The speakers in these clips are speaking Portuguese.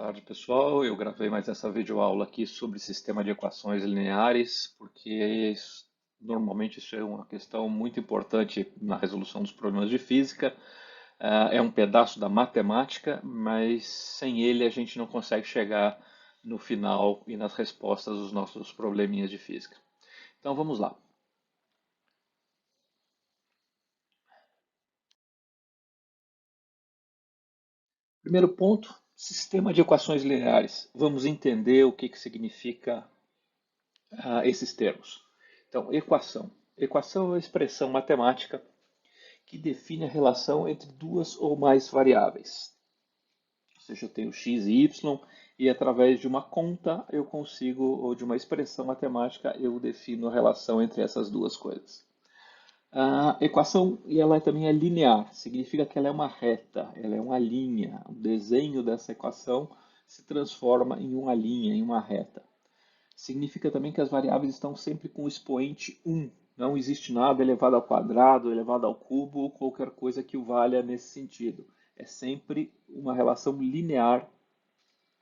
Tarde, pessoal. Eu gravei mais essa videoaula aqui sobre sistema de equações lineares, porque normalmente isso é uma questão muito importante na resolução dos problemas de física. É um pedaço da matemática, mas sem ele a gente não consegue chegar no final e nas respostas dos nossos probleminhas de física. Então vamos lá. Primeiro ponto, sistema de equações lineares. Vamos entender o que significa esses termos. Então, equação. Equação é uma expressão matemática que define a relação entre duas ou mais variáveis. Ou seja, eu tenho x e y e através de uma conta eu consigo, ou de uma expressão matemática, eu defino a relação entre essas duas coisas. A equação ela também é linear, significa que ela é uma reta, ela é uma linha. O desenho dessa equação se transforma em uma linha, em uma reta. Significa também que as variáveis estão sempre com o expoente 1. Não existe nada elevado ao quadrado, elevado ao cubo ou qualquer coisa que o valha nesse sentido. É sempre uma relação linear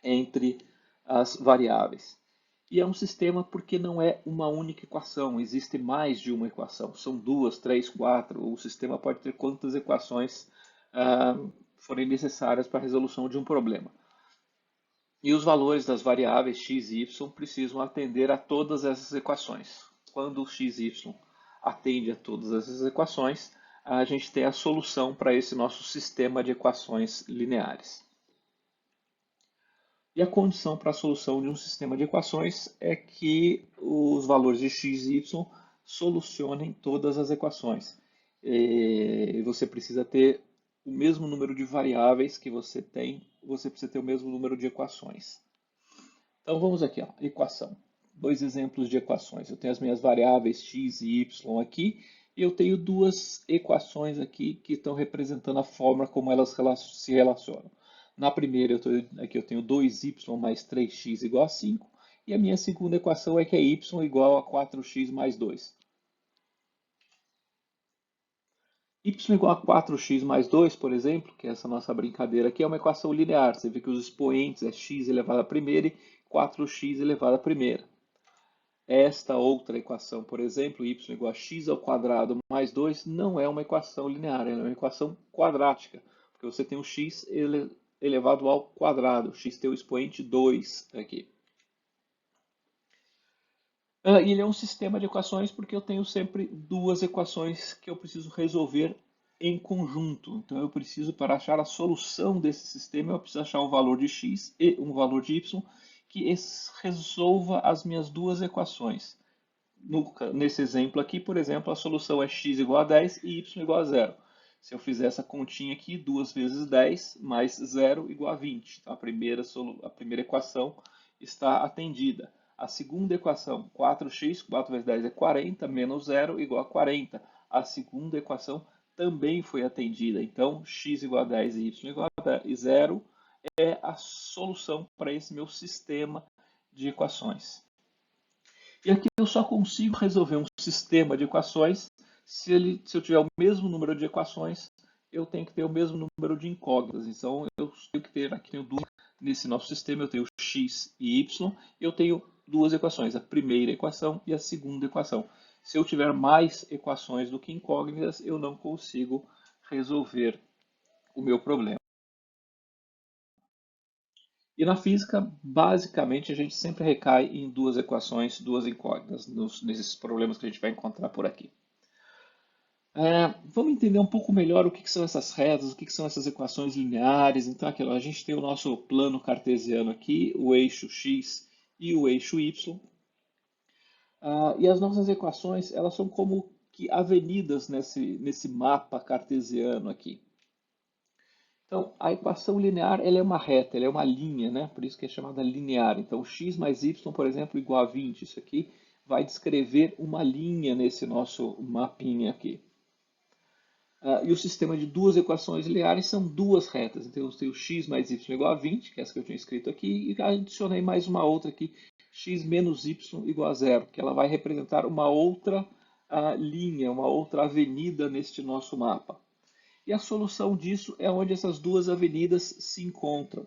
entre as variáveis. E é um sistema porque não é uma única equação, existe mais de uma equação. São duas, três, quatro. O sistema pode ter quantas equações forem necessárias para a resolução de um problema. E os valores das variáveis x e y precisam atender a todas essas equações. Quando o x e y atende a todas essas equações, a gente tem a solução para esse nosso sistema de equações lineares. E a condição para a solução de um sistema de equações é que os valores de x e y solucionem todas as equações. E você precisa ter o mesmo número de variáveis que você tem, você precisa ter o mesmo número de equações. Então vamos aqui, ó, equação. Dois exemplos de equações. Eu tenho as minhas variáveis x e y aqui, e eu tenho duas equações aqui que estão representando a forma como elas se relacionam. Na primeira, aqui eu tenho 2y mais 3x igual a 5, e a minha segunda equação é que é y igual a 4x mais 2. Y igual a 4x mais 2, por exemplo, que é essa nossa brincadeira aqui, é uma equação linear. Você vê que os expoentes é x elevado à primeira e 4x elevado à primeira. Esta outra equação, por exemplo, y igual a x ao quadrado mais 2, não é uma equação linear, é uma equação quadrática, porque você tem o x elevado ao quadrado, x tem o expoente 2 aqui. E ele é um sistema de equações porque eu tenho sempre duas equações que eu preciso resolver em conjunto. Então eu preciso, para achar a solução desse sistema, eu preciso achar um valor de x e um valor de y que resolva as minhas duas equações. Nesse exemplo aqui, por exemplo, a solução é x igual a 10 e y igual a 0. Se eu fizer essa continha aqui, 2 vezes 10 mais 0 igual a 20. Então, a primeira equação está atendida. A segunda equação, 4x, 4 vezes 10 é 40, menos 0 igual a 40. A segunda equação também foi atendida. Então, x igual a 10 e y igual a 0 é a solução para esse meu sistema de equações. E aqui eu só consigo resolver um sistema de equações se eu tiver o mesmo número de equações, eu tenho que ter o mesmo número de incógnitas. Então eu tenho que ter aqui nesse nosso sistema, eu tenho x e y, eu tenho duas equações, a primeira equação e a segunda equação. Se eu tiver mais equações do que incógnitas, eu não consigo resolver o meu problema. E na física, basicamente, a gente sempre recai em duas equações, duas incógnitas, nesses problemas que a gente vai encontrar por aqui. Vamos entender um pouco melhor o que são essas retas, o que são essas equações lineares. Então, aqui, ó, a gente tem o nosso plano cartesiano aqui, o eixo x e o eixo y. E as nossas equações, elas são como que avenidas nesse mapa cartesiano aqui. Então, a equação linear ela é uma reta, ela é uma linha, né? Por isso que é chamada linear. Então, x mais y, por exemplo, igual a 20. Isso aqui vai descrever uma linha nesse nosso mapinha aqui. E o sistema de duas equações lineares são duas retas. Então, eu tenho x mais y igual a 20, que é essa que eu tinha escrito aqui, e adicionei mais uma outra aqui, x menos y igual a 0, que ela vai representar uma outra linha, uma outra avenida neste nosso mapa. E a solução disso é onde essas duas avenidas se encontram.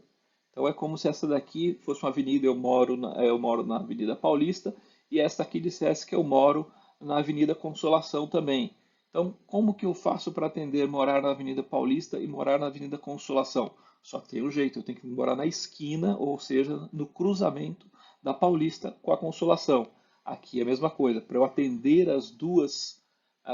Então é como se essa daqui fosse uma avenida, eu moro na Avenida Paulista, e essa aqui dissesse que eu moro na Avenida Consolação também. Então, como que eu faço para atender morar na Avenida Paulista e morar na Avenida Consolação? Só tem um jeito, eu tenho que morar na esquina, ou seja, no cruzamento da Paulista com a Consolação. Aqui é a mesma coisa, para eu atender as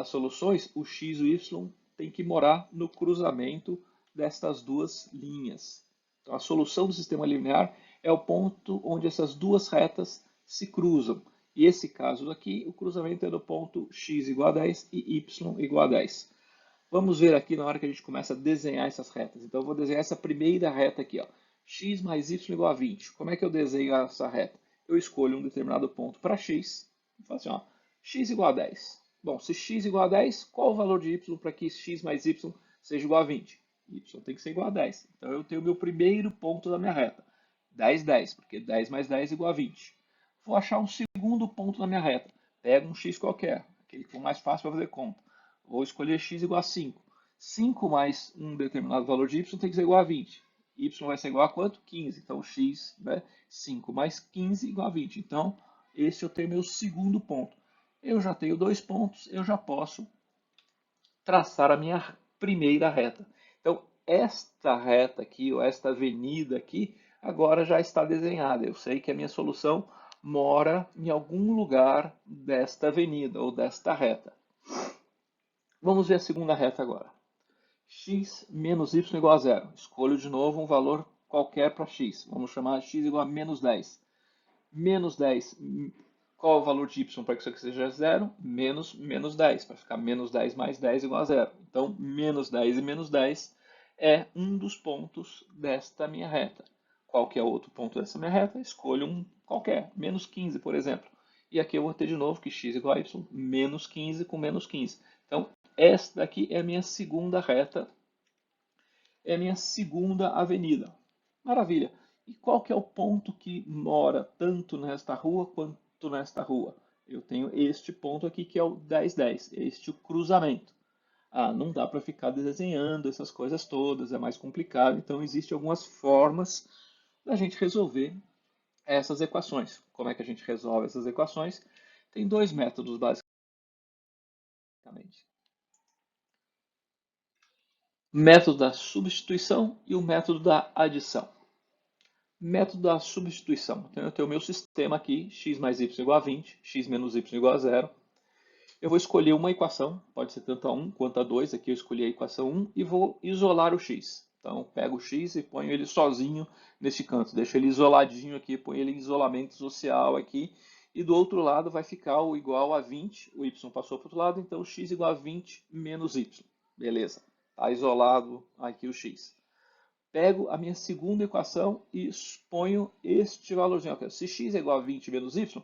soluções, o x e o y tem que morar no cruzamento destas duas linhas. Então, a solução do sistema linear é o ponto onde essas duas retas se cruzam. E esse caso aqui, o cruzamento é do ponto x igual a 10 e y igual a 10. Vamos ver aqui na hora que a gente começa a desenhar essas retas. Então, eu vou desenhar essa primeira reta aqui, ó. X mais y igual a 20. Como é que eu desenho essa reta? Eu escolho um determinado ponto para x e falo assim, ó, x igual a 10. Bom, se x igual a 10, qual o valor de y para que x mais y seja igual a 20? Y tem que ser igual a 10. Então, eu tenho o meu primeiro ponto da minha reta. 10, 10, porque 10 mais 10 é igual a 20. Vou achar um segundo ponto na minha reta. Pego um x qualquer, aquele que for mais fácil para fazer conta. Vou escolher x igual a 5. 5 mais um determinado valor de y tem que ser igual a 20. Y vai ser igual a quanto? 15. Então, x, né? 5 mais 15 igual a 20. Então, esse eu tenho meu segundo ponto. Eu já tenho dois pontos, eu já posso traçar a minha primeira reta. Então, esta reta aqui, ou esta avenida aqui, agora já está desenhada. Eu sei que a minha solução mora em algum lugar desta avenida ou desta reta. Vamos ver a segunda reta agora. X menos y igual a zero. Escolho de novo um valor qualquer para x. Vamos chamar x igual a menos 10. Menos 10, qual é o valor de y para que isso aqui seja zero? Menos 10. Vai ficar menos 10 mais 10 igual a zero. Então, menos 10 e menos 10 é um dos pontos desta minha reta. Qual que é o outro ponto dessa minha reta? Escolho um qualquer, menos 15, por exemplo. E aqui eu vou ter de novo que x igual a y, menos 15 com menos 15. Então, esta daqui é a minha segunda reta, é a minha segunda avenida. Maravilha. E qual que é o ponto que mora tanto nesta rua quanto nesta rua? Eu tenho este ponto aqui que é o 1010, este é o cruzamento. Ah, não dá para ficar desenhando essas coisas todas, é mais complicado. Então, existem algumas formas da gente resolver essas equações. Como é que a gente resolve essas equações? Tem dois métodos, basicamente. O método da substituição e o método da adição. Método da substituição. Então, eu tenho o meu sistema aqui, x mais y igual a 20, x menos y igual a 0. Eu vou escolher uma equação, pode ser tanto a 1 quanto a 2. Aqui eu escolhi a equação 1 e vou isolar o x. Então, pego o x e ponho ele sozinho neste canto. Deixo ele isoladinho aqui, ponho ele em isolamento social aqui. E do outro lado vai ficar o igual a 20. O y passou para o outro lado, então x igual a 20 menos y. Beleza. Está isolado aqui o x. Pego a minha segunda equação e ponho este valorzinho aqui. Se x é igual a 20 menos y,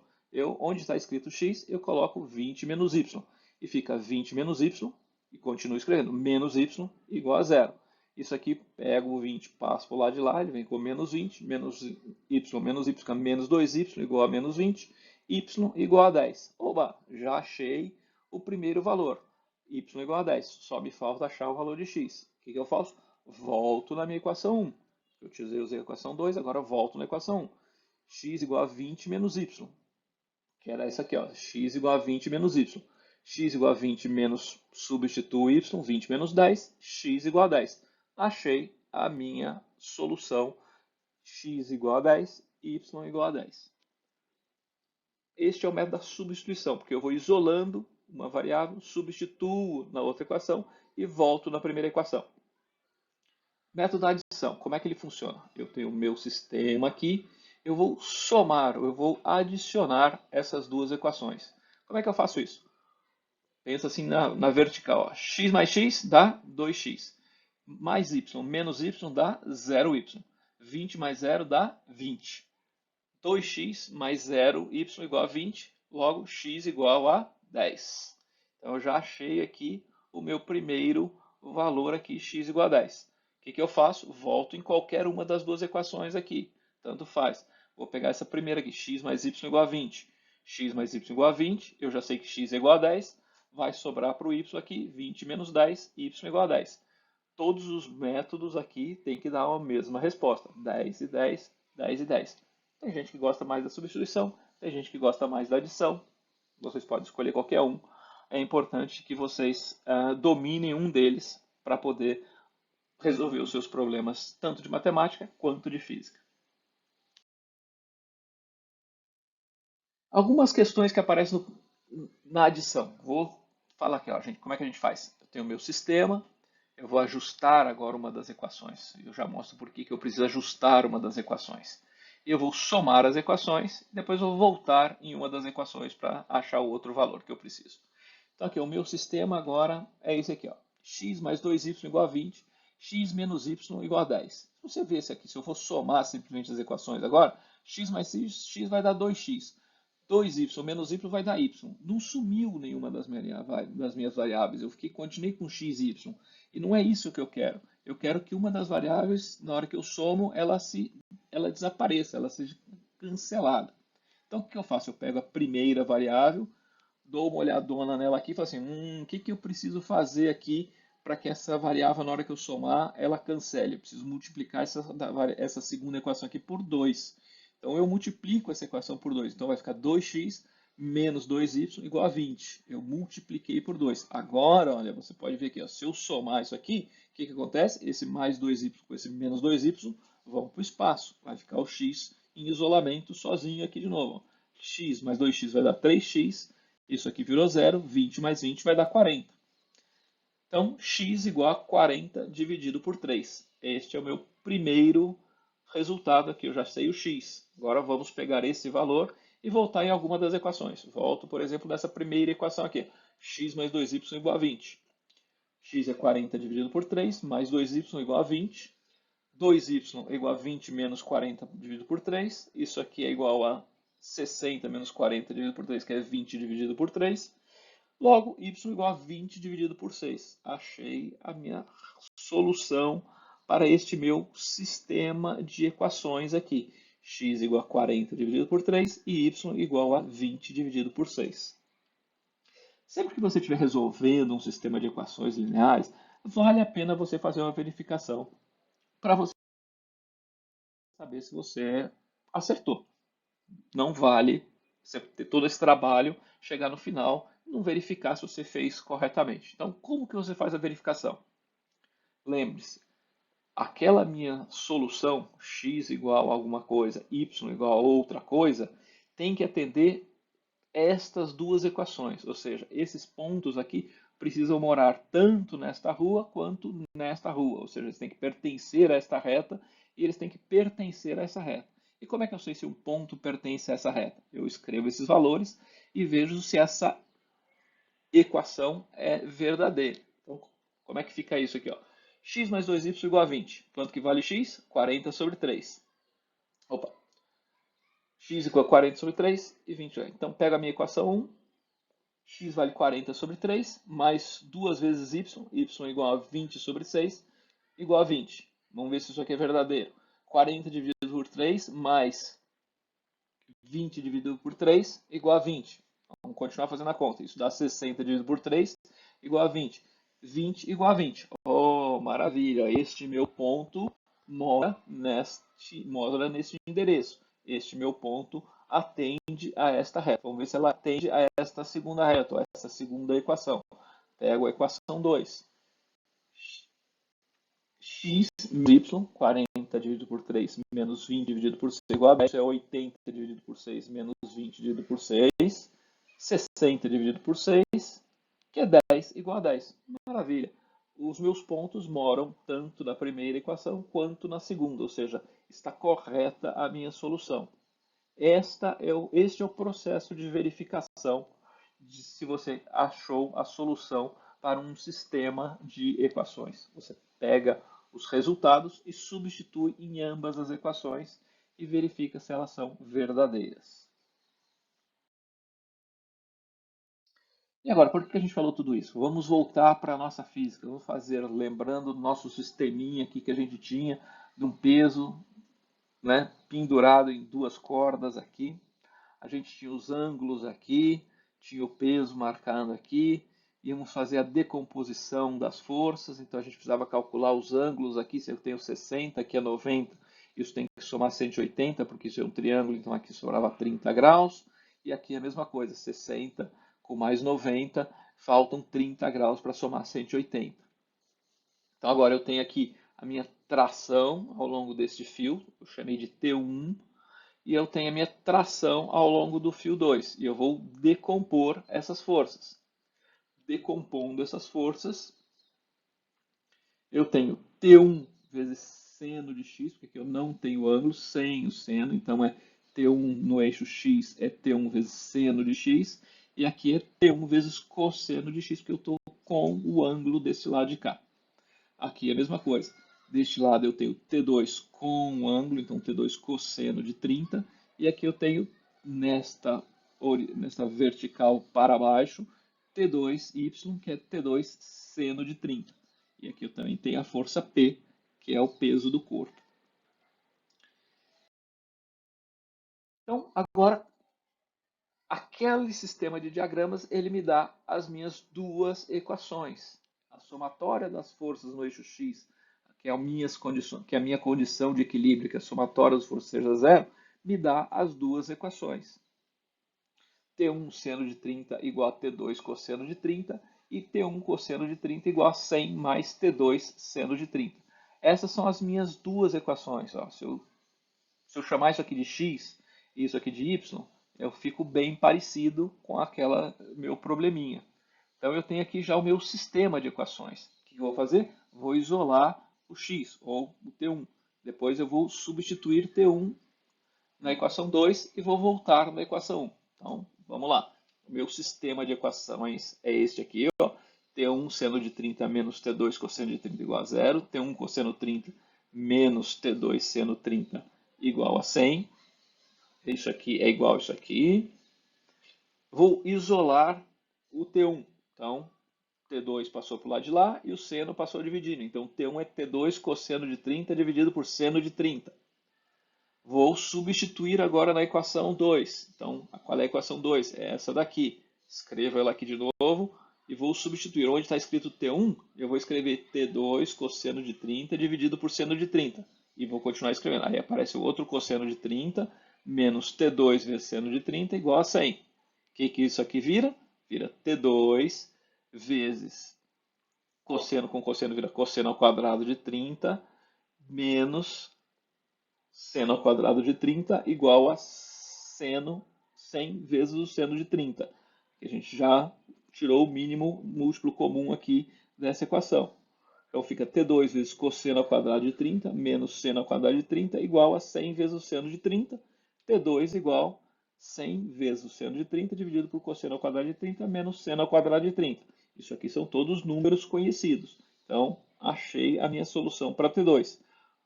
onde está escrito x, eu coloco 20 menos y. E fica 20 menos y, e continuo escrevendo, menos y igual a zero. Isso aqui, pego o 20, passo para o lado de lá, ele vem com menos 20, menos y fica menos 2y igual a menos 20, y igual a 10. Oba, já achei o primeiro valor. Y igual a 10, só me falta achar o valor de x. O que eu faço? Volto na minha equação 1. Eu usei a equação 2, agora eu volto na equação 1. X igual a 20 menos y. Que era essa aqui, ó. X igual a 20 menos y. X igual a 20 menos, substituo y, 20 menos 10, x igual a 10. Achei a minha solução, x igual a 10, y igual a 10. Este é o método da substituição, porque eu vou isolando uma variável, substituo na outra equação e volto na primeira equação. Método da adição, como é que ele funciona? Eu tenho o meu sistema aqui, eu vou somar, eu vou adicionar essas duas equações. Como é que eu faço isso? Pensa assim na vertical, ó. X mais x dá 2x, mais y menos y dá 0y, 20 mais 0 dá 20. 2x mais 0y igual a 20, logo x igual a 10. Então eu já achei aqui o meu primeiro valor aqui, x igual a 10. O que eu faço? Volto em qualquer uma das duas equações aqui, tanto faz. Vou pegar essa primeira aqui, x mais y igual a 20. X mais y igual a 20, eu já sei que x é igual a 10, vai sobrar para o y aqui, 20 menos 10, y igual a 10. todos os métodos aqui têm que dar a mesma resposta. 10 e 10, 10 e 10. Tem gente que gosta mais da substituição, tem gente que gosta mais da adição. Vocês podem escolher qualquer um. É importante que vocês dominem um deles para poder resolver os seus problemas, tanto de matemática quanto de física. Algumas questões que aparecem na adição. Vou falar aqui, ó, gente, como é que a gente faz? Eu tenho o meu sistema, eu vou ajustar agora uma das equações. Eu já mostro por que eu preciso ajustar uma das equações. Eu vou somar as equações, e depois eu vou voltar em uma das equações para achar o outro valor que eu preciso. Então aqui, o meu sistema agora é esse aqui, ó. X mais 2y igual a 20, x menos y igual a 10. Se você ver esse aqui, se eu for somar simplesmente as equações agora, x mais x vai dar 2x. 2y menos y vai dar y. Não sumiu nenhuma das minhas variáveis. Eu continuei com x e y. E não é isso que eu quero. Eu quero que uma das variáveis, na hora que eu somo, ela desapareça, ela seja cancelada. Então, o que eu faço? Eu pego a primeira variável, dou uma olhadona nela aqui e falo assim, o que eu preciso fazer aqui para que essa variável, na hora que eu somar, ela cancele? Eu preciso multiplicar essa segunda equação aqui por 2. Então, eu multiplico essa equação por 2. Então, vai ficar 2x menos 2y igual a 20. Eu multipliquei por 2. Agora, olha, você pode ver aqui, ó, se eu somar isso aqui, o que acontece? Esse mais 2y com esse menos 2y vão para o espaço. Vai ficar o x em isolamento sozinho aqui de novo. X mais 2x vai dar 3x. Isso aqui virou zero. 20 mais 20 vai dar 40. Então, x igual a 40 dividido por 3. Este é o meu primeiro resultado aqui. Eu já sei o x. Agora vamos pegar esse valor e voltar em alguma das equações. Volto, por exemplo, nessa primeira equação aqui. X mais 2y igual a 20. X é 40 dividido por 3, mais 2y igual a 20. 2y igual a 20 menos 40 dividido por 3. Isso aqui é igual a 60 menos 40 dividido por 3, que é 20 dividido por 3. Logo, y igual a 20 dividido por 6. Achei a minha solução para este meu sistema de equações aqui. X igual a 40 dividido por 3 e y igual a 20 dividido por 6. Sempre que você estiver resolvendo um sistema de equações lineares, vale a pena você fazer uma verificação para você saber se você acertou. Não vale você ter todo esse trabalho, chegar no final e não verificar se você fez corretamente. Então, como que você faz a verificação? Lembre-se, aquela minha solução, x igual a alguma coisa, y igual a outra coisa, tem que atender estas duas equações, ou seja, esses pontos aqui precisam morar tanto nesta rua quanto nesta rua, ou seja, eles têm que pertencer a esta reta e eles têm que pertencer a essa reta. E como é que eu sei se um ponto pertence a essa reta? Eu escrevo esses valores e vejo se essa equação é verdadeira. Então, como é que fica isso aqui? Ó? X mais 2y igual a 20. Quanto que vale x? 40 sobre 3. Opa. X igual a 40 sobre 3 e 20. Então, pego a minha equação 1. X vale 40 sobre 3, mais 2 vezes y igual a 20 sobre 6, igual a 20. Vamos ver se isso aqui é verdadeiro. 40 dividido por 3, mais 20 dividido por 3, igual a 20. Vamos continuar fazendo a conta. Isso dá 60 dividido por 3, igual a 20. 20 igual a 20. Oh, maravilha! Este meu ponto mora neste endereço. Este meu ponto atende a esta reta. Vamos ver se ela atende a esta segunda reta, a essa segunda equação. Pego a equação 2. X menos y, 40 dividido por 3 menos 20 dividido por 6 igual a 10. Isso é 80 dividido por 6 menos 20 dividido por 6. 60 dividido por 6, que é 10 igual a 10. Maravilha. Os meus pontos moram tanto na primeira equação quanto na segunda, ou seja, está correta a minha solução. Este é o processo de verificação de se você achou a solução para um sistema de equações. Você pega os resultados e substitui em ambas as equações e verifica se elas são verdadeiras. E agora, por que a gente falou tudo isso? Vamos voltar para a nossa física. Vamos fazer, lembrando do nosso sisteminha aqui que a gente tinha, de um peso, né, pendurado em duas cordas aqui. A gente tinha os ângulos aqui, tinha o peso marcando aqui, íamos fazer a decomposição das forças, então a gente precisava calcular os ângulos aqui, se eu tenho 60, aqui é 90, isso tem que somar 180, porque isso é um triângulo, então aqui sobrava 30 graus, e aqui é a mesma coisa, 60 com mais 90, faltam 30 graus para somar 180. Então agora eu tenho aqui a minha tração ao longo deste fio, eu chamei de T1, e eu tenho a minha tração ao longo do fio 2, e eu vou decompor essas forças. Decompondo essas forças, eu tenho T1 vezes seno de x, porque aqui eu não tenho ângulo sem o seno, então é T1 no eixo x é T1 vezes seno de x, e aqui é T1 vezes cosseno de x, porque eu estou com o ângulo desse lado de cá. Aqui é a mesma coisa. Deste lado eu tenho T2 com o ângulo, então T2 cosseno de 30, e aqui eu tenho nesta vertical para baixo, T2y, que é T2 seno de 30. E aqui eu também tenho a força P, que é o peso do corpo. Então, agora, aquele sistema de diagramas, ele me dá as minhas duas equações. A somatória das forças no eixo x, que é a minha condição de equilíbrio, que a somatória das forças seja zero, me dá as duas equações. T1 seno de 30 igual a T2 cosseno de 30 e T1 cosseno de 30 igual a 100 mais T2 seno de 30. Essas são as minhas duas equações. Ó. Se eu chamar isso aqui de x e isso aqui de y, eu fico bem parecido com aquela meu probleminha. Então eu tenho aqui já o meu sistema de equações. O que eu vou fazer? Vou isolar o x, ou o T1. Depois eu vou substituir T1 na equação 2 e vou voltar na equação 1. Então, vamos lá. O meu sistema de equações é este aqui, ó. T1 seno de 30 menos T2 cosseno de 30 igual a 0. T1 cosseno 30 menos T2 seno 30 igual a 100. Isso aqui é igual a isso aqui. Vou isolar o T1. Então, T2 passou para o lado de lá e o seno passou dividindo. Então, T1 é T2 cosseno de 30 dividido por seno de 30. Vou substituir agora na equação 2. Então, qual é a equação 2? É essa daqui. Escrevo ela aqui de novo e vou substituir. Onde está escrito T1, eu vou escrever T2 cosseno de 30 dividido por seno de 30. E vou continuar escrevendo. Aí aparece o outro cosseno de 30 menos T2 vezes seno de 30 igual a 100. O que isso aqui vira? Vira T2 vezes cosseno com cosseno vira cosseno ao quadrado de 30 menos seno ao quadrado de 30 igual a seno 100 vezes o seno de 30. A gente já tirou o mínimo múltiplo comum aqui nessa equação. Então fica T2 vezes cosseno ao quadrado de 30 menos seno ao quadrado de 30 igual a 100 vezes o seno de 30. T2 igual 100 vezes o seno de 30 dividido por cosseno ao quadrado de 30 menos seno ao quadrado de 30. Isso aqui são todos números conhecidos. Então, achei a minha solução para T2.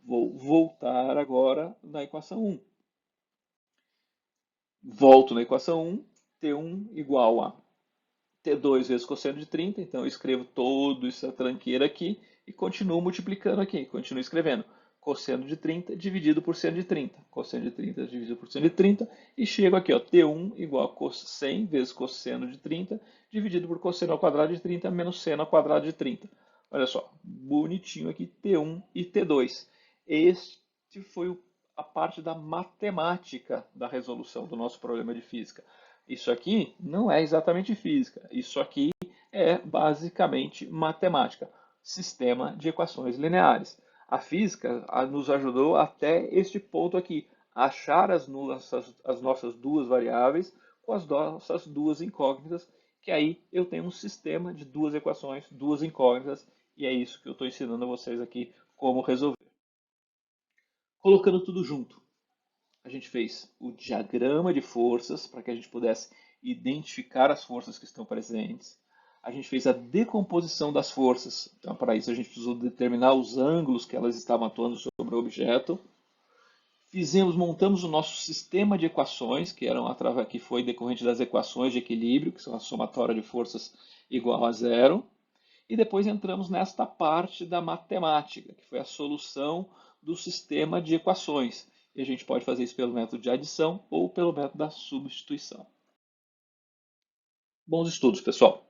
Vou voltar agora na equação 1. Volto na equação 1, T1 igual a T2 vezes cosseno de 30, então eu escrevo toda essa tranqueira aqui e continuo multiplicando aqui, continuo escrevendo cosseno de 30 dividido por seno de 30, cosseno de 30 dividido por seno de 30, e chego aqui, ó, T1 igual a 100 vezes cosseno de 30 dividido por cosseno ao quadrado de 30 menos seno ao quadrado de 30. Olha só, bonitinho aqui, T1 e T2. Este foi a parte da matemática da resolução do nosso problema de física. Isso aqui não é exatamente física, isso aqui é basicamente matemática, sistema de equações lineares. A física nos ajudou até este ponto aqui, achar as nossas duas variáveis com as nossas duas incógnitas, que aí eu tenho um sistema de duas equações, duas incógnitas, e é isso que eu estou ensinando a vocês aqui como resolver. Colocando tudo junto, a gente fez o diagrama de forças para que a gente pudesse identificar as forças que estão presentes. A gente fez a decomposição das forças. Então, para isso, a gente precisou determinar os ângulos que elas estavam atuando sobre o objeto. Montamos o nosso sistema de equações, que foi decorrente das equações de equilíbrio, que são a somatória de forças igual a zero. E depois entramos nesta parte da matemática, que foi a solução do sistema de equações. E a gente pode fazer isso pelo método de adição ou pelo método da substituição. Bons estudos, pessoal!